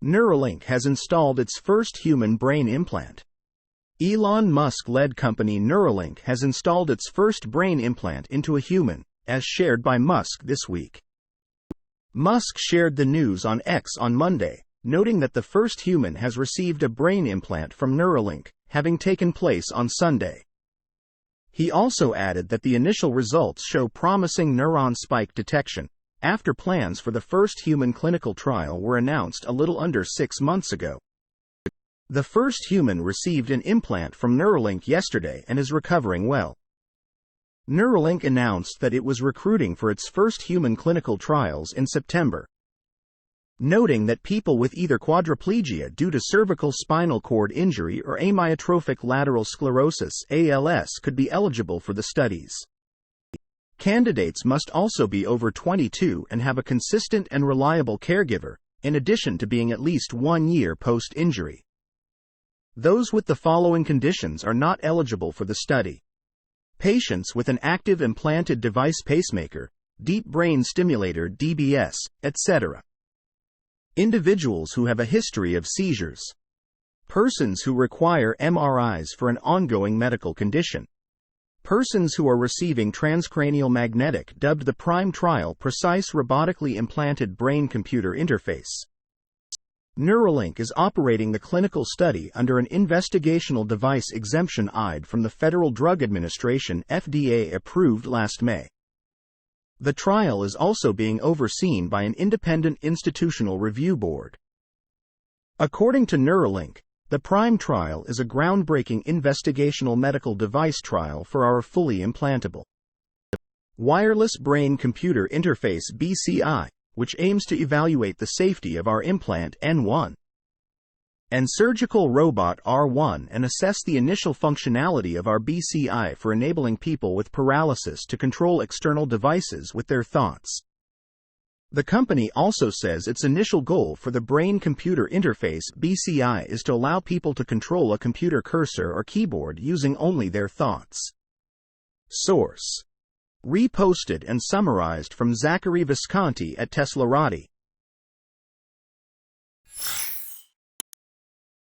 Neuralink has installed its first human brain implant. Elon Musk-led company Neuralink has installed its first brain implant into a human, as shared by Musk this week. Musk shared the news on X on Monday, noting that the first human has received a brain implant from Neuralink, having taken place on Sunday. He also added that the initial results show promising neuron spike detection, after plans for the first human clinical trial were announced a little under 6 months ago. The first human received an implant from Neuralink yesterday and is recovering well. Neuralink announced that it was recruiting for its first human clinical trials in September, noting that people with either quadriplegia due to cervical spinal cord injury or amyotrophic lateral sclerosis (ALS) could be eligible for the studies. Candidates must also be over 22 and have a consistent and reliable caregiver, in addition to being at least 1 year post-injury. Those with the following conditions are not eligible for the study: patients with an active implanted device pacemaker, deep brain stimulator (DBS), etc. Individuals who have a history of seizures. Persons who require MRIs for an ongoing medical condition. Persons who are receiving transcranial magnetic, dubbed the PRIME trial, precise robotically implanted brain-computer interface. Neuralink is operating the clinical study under an investigational device exemption (IDE) from the Federal Drug Administration (FDA) approved last May. The trial is also being overseen by an independent institutional review board. According to Neuralink, the PRIME trial is a groundbreaking investigational medical device trial for our fully implantable wireless brain-computer interface (BCI), which aims to evaluate the safety of our implant N1 and surgical robot R1 and assess the initial functionality of our BCI for enabling people with paralysis to control external devices with their thoughts. The company also says its initial goal for the brain-computer interface (BCI) is to allow people to control a computer cursor or keyboard using only their thoughts. Source: reposted and summarized from Zachary Visconti at teslaupdate.